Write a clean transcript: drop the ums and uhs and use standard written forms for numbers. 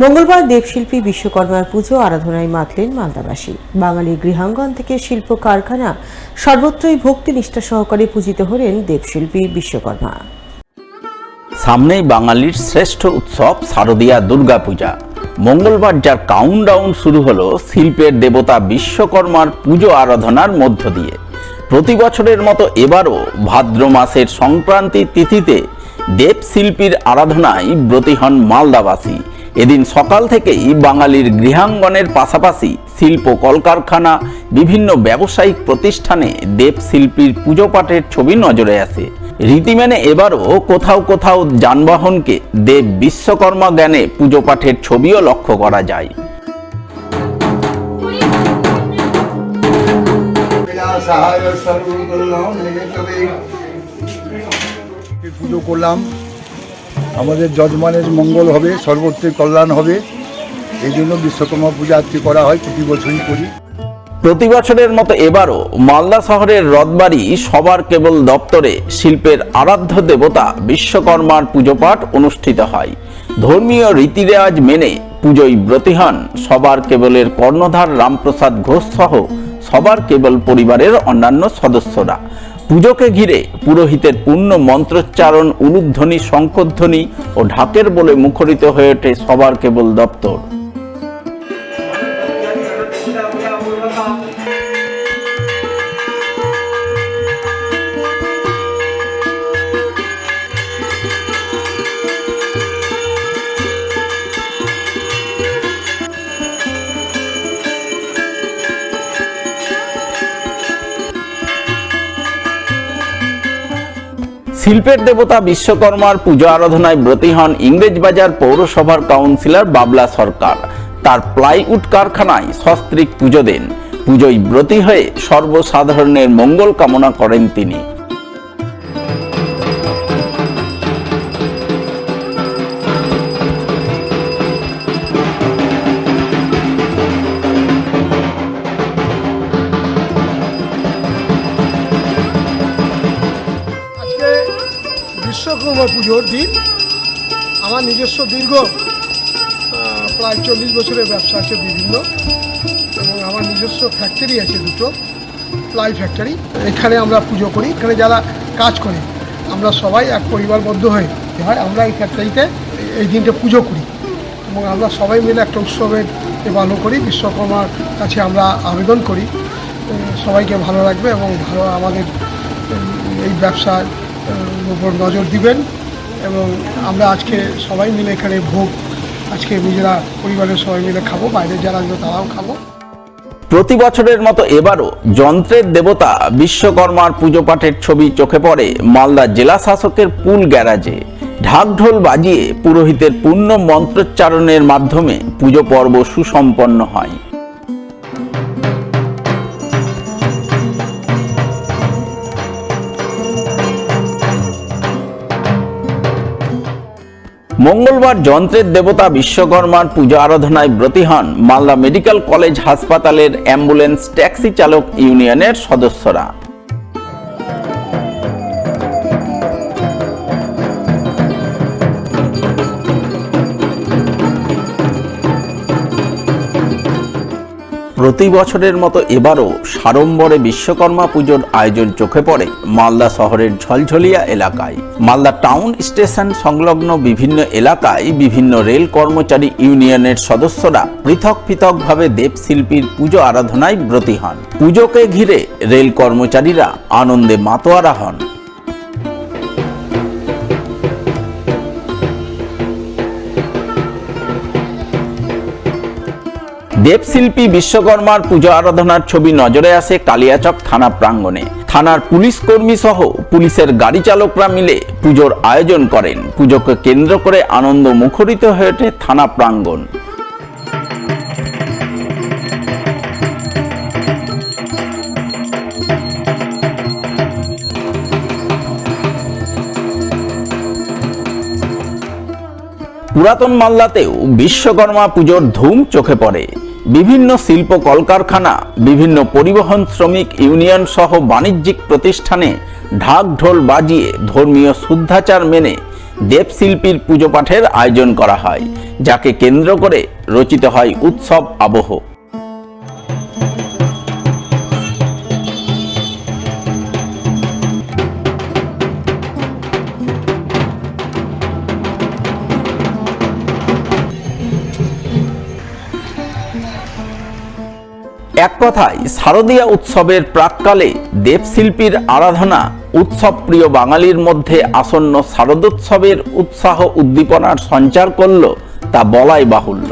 মঙ্গলবার দেবশিল্পী বিশ্বকর্মার পুজো আরাধনায় মাতলেন মালদাবাসী। বাঙালি গৃহাঙ্গন থেকে শিল্প কারখানা সর্বত্রই ভক্তি নিষ্ঠা সহকারে পূজিত হলেন দেবশিল্পী বিশ্বকর্মা। সামনেই বাঙালির শ্রেষ্ঠ উৎসব শারদীয়া দুর্গাপূজা। মঙ্গলবার যার কাউন্টডাউন শুরু হলো শিল্পের দেবতা বিশ্বকর্মার পুজো আরাধনার মধ্য দিয়ে। প্রতি বছরের মতো এবারও ভাদ্র মাসের সংক্রান্তি তিথিতে দেবশিল্পীর আরাধনায় ব্রতী হন মালদাবাসী। এদিন সকাল থেকেই বাঙালির গৃহাঙ্গনের পাশাপাশি শিল্প কলকারখানা, বিভিন্ন ব্যবসায়িক প্রতিষ্ঠানে দেবশিল্পীর পুজো পাঠের ছবি নজরে আসে। রীতি মেনে এবারও কোথাও কোথাও যানবাহনকে দেব বিশ্বকর্মা জ্ঞানে পুজো পাঠের ছবিও লক্ষ্য করা যায়। পুজো করলাম, আমাদের যজমানের মঙ্গল হবে, সর্বত্রই কল্যাণ হবে, এই জন্য বিশ্বকর্মা পূজা আজকে করা হয়, প্রতি বছরই করি। প্রতি বছরের মতো এবারও মালদা শহরের রথবাড়ি সবার কেবল দপ্তরে শিল্পের আরাধ্য দেবতা বিশ্বকর্মার পুজো পাঠ অনুষ্ঠিত হয়। ধর্মীয় রীতিরেওয়াজ মেনে পুজোয় ব্রতী হন সবার কেবলের কর্ণধার রামপ্রসাদ ঘোষ সহ সবার কেবল পরিবারের অন্যান্য সদস্যরা। পুজোকে ঘিরে পুরোহিতের পূর্ণ মন্ত্রোচ্চারণ, উলুধ্বনি, শঙ্খধ্বনি ও ঢাকের বলে মুখরিত হয়ে ওঠে সবার কেবল দপ্তর। শিল্পের দেবতা বিশ্বকর্মার পুজো আরাধনায় ব্রতী হন ইংরেজবাজার পৌরসভার কাউন্সিলর বাবলা সরকার। তার প্লাইউড কারখানায় সস্ত্রীক পুজো দেন। পুজোয় ব্রতী হয়ে সর্বসাধারণের মঙ্গল কামনা করেন তিনি। বিশ্বকর্মা পুজোর দিন আমার নিজস্ব দীর্ঘ প্রায় 40 বছরের ব্যবসা আছে বিভিন্ন, এবং আমার নিজস্ব ফ্যাক্টরি আছে দুটো, প্লাই ফ্যাক্টরি। এখানে আমরা পুজো করি। এখানে যারা কাজ করে আমরা সবাই এক পরিবারবদ্ধ হয়ে আমরা এই ফ্যাক্টরিতে এই দিনটা পুজো করি, এবং আমরা সবাই মিলে একটা উৎসবের পালন করি। বিশ্বকর্মার কাছে আমরা আবেদন করি সবাইকে ভালো রাখবে এবং ভালো আমাদের এই ব্যবসার উপর নজর দিবেন। এবং আমরা আজকে সবাই মিলে এখানে ভোগ আজকে নিজেরা পরিবারের সবাই মিলে খাবো, বাইরে যারা আসবে তারাও খাবো। প্রতি বছরের মতো এবারও যন্ত্রের দেবতা বিশ্বকর্মার পুজো পাঠের ছবি চোখে পড়ে মালদা জেলা শাসকের পুল গ্যারাজে। ঢাকঢোল বাজিয়ে পুরোহিতের পূর্ণ মন্ত্রোচ্চারণের মাধ্যমে পুজো পর্ব সুসম্পন্ন হয়। মঙ্গলবার যন্ত্রের দেবতা বিশ্বকর্মার পুজো আরাধনায় ব্রতী হন মালদা মেডিকেল কলেজ হাসপাতালের অ্যাম্বুলেন্স ট্যাক্সি চালক ইউনিয়নের সদস্যরা। প্রতি বছরের মতো এবারও সাড়ম্বরে বিশ্বকর্মা পুজোর আয়োজন চোখে পড়ে মালদা শহরের ঝলঝলিয়া এলাকায়। মালদা টাউন স্টেশন সংলগ্ন বিভিন্ন এলাকায় বিভিন্ন রেল কর্মচারী ইউনিয়নের সদস্যরা পৃথক পৃথকভাবে দেবশিল্পীর পুজো আরাধনায় ব্রতী হন। পুজোকে ঘিরে রেল কর্মচারীরা আনন্দে মাতোয়ারা হন। দেবশিল্পী বিশ্বকর্মার পুজো আরাধনার ছবি নজরে আসে কালিয়াচক থানা প্রাঙ্গণে। থানার পুলিশ কর্মী সহ পুলিশের গাড়ি চালকরা মিলে পুজোর আয়োজন করেন। পুজোকে কেন্দ্র করে আনন্দ মুখরিত হয়ে ওঠে থানা প্রাঙ্গণ। পুরাতন মালদাতেও বিশ্বকর্মা পুজোর ধুম চোখে পড়ে। বিভিন্ন শিল্প কলকারখানা, বিভিন্ন পরিবহন শ্রমিক ইউনিয়ন সহ বাণিজ্যিক প্রতিষ্ঠানে ঢাক ঢোল বাজিয়ে ধর্মীয় শুদ্ধাচার মেনে দেবশিল্পীর পুজো পাঠের আয়োজন করা হয়, যাকে কেন্দ্র করে রচিত হয় উৎসব আবহ। এক কথায় শারদীয়া উৎসবের প্রাক্কালে দেবশিল্পীর আরাধনা উৎসব প্রিয় বাঙালির মধ্যে আসন্ন শারদোৎসবের উৎসাহ উদ্দীপনার সঞ্চার করল তা বলাই বাহুল্য।